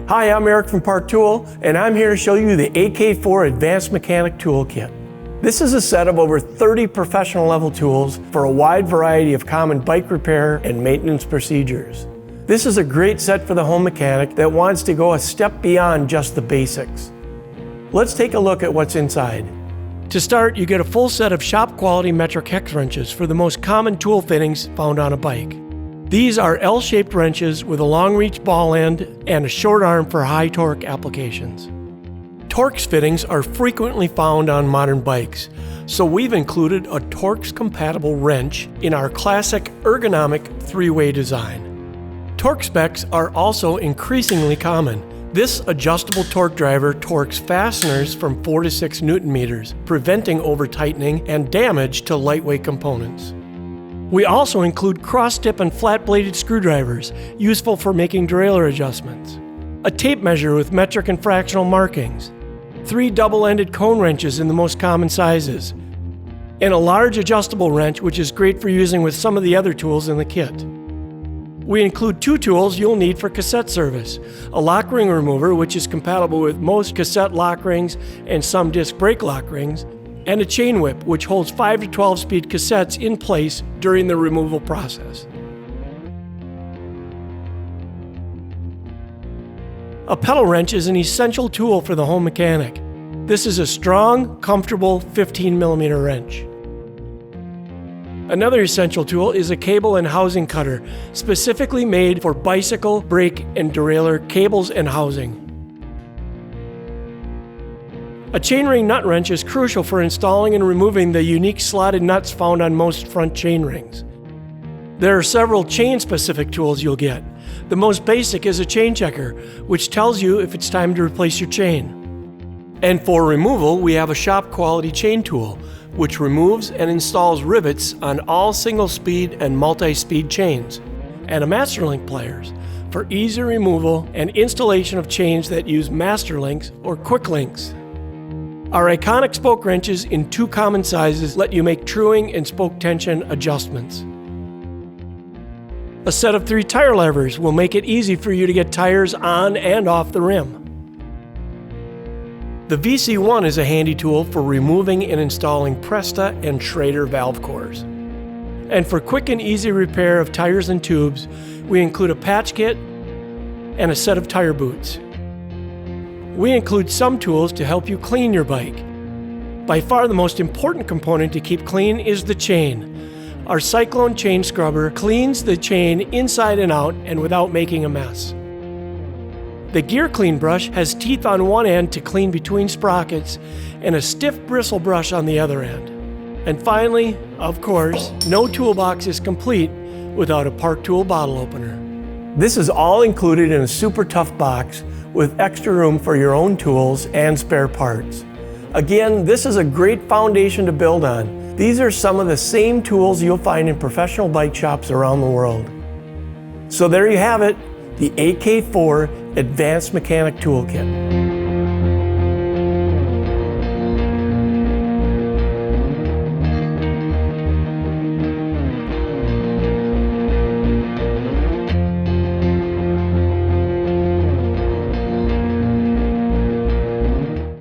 Hi, I'm Eric from Part Tool, and I'm here to show you the AK-4 Advanced Mechanic Toolkit. This is a set of over 30 professional level tools for a wide variety of common bike repair and maintenance procedures. This is a great set for the home mechanic that wants to go a step beyond just the basics. Let's take a look at what's inside. To start, you get a full set of shop quality metric hex wrenches for the most common tool fittings found on a bike. These are L-shaped wrenches with a long reach ball end and a short arm for high torque applications. Torx fittings are frequently found on modern bikes, so we've included a Torx compatible wrench in our classic ergonomic three-way design. Torque specs are also increasingly common. This adjustable torque driver torques fasteners from 4 to 6 Newton meters, preventing over-tightening and damage to lightweight components. We also include cross-tip and flat-bladed screwdrivers, useful for making derailleur adjustments, a tape measure with metric and fractional markings, 3 double-ended cone wrenches in the most common sizes, and a large adjustable wrench which is great for using with some of the other tools in the kit. We include 2 tools you'll need for cassette service, a lock ring remover which is compatible with most cassette lock rings and some disc brake lock rings, and a chain whip which holds 5 to 12 speed cassettes in place during the removal process. A pedal wrench is an essential tool for the home mechanic. This is a strong, comfortable 15mm wrench. Another essential tool is a cable and housing cutter, specifically made for bicycle, brake, and derailleur cables and housing. A chainring nut wrench is crucial for installing and removing the unique slotted nuts found on most front chain rings. There are several chain-specific tools you'll get. The most basic is a chain checker, which tells you if it's time to replace your chain. And for removal, we have a shop-quality chain tool, which removes and installs rivets on all single-speed and multi-speed chains, and a master link pliers for easy removal and installation of chains that use master links or quick links. Our iconic spoke wrenches in 2 common sizes let you make truing and spoke tension adjustments. A set of 3 tire levers will make it easy for you to get tires on and off the rim. The VC1 is a handy tool for removing and installing Presta and Schrader valve cores. And for quick and easy repair of tires and tubes, we include a patch kit and a set of tire boots. We include some tools to help you clean your bike. By far the most important component to keep clean is the chain. Our Cyclone chain scrubber cleans the chain inside and out and without making a mess. The gear clean brush has teeth on one end to clean between sprockets and a stiff bristle brush on the other end. And finally, of course, no toolbox is complete without a Part Tool bottle opener. This is all included in a super tough box with extra room for your own tools and spare parts. Again, this is a great foundation to build on. These are some of the same tools you'll find in professional bike shops around the world. So there you have it, the AK-4 Advanced Mechanic Toolkit.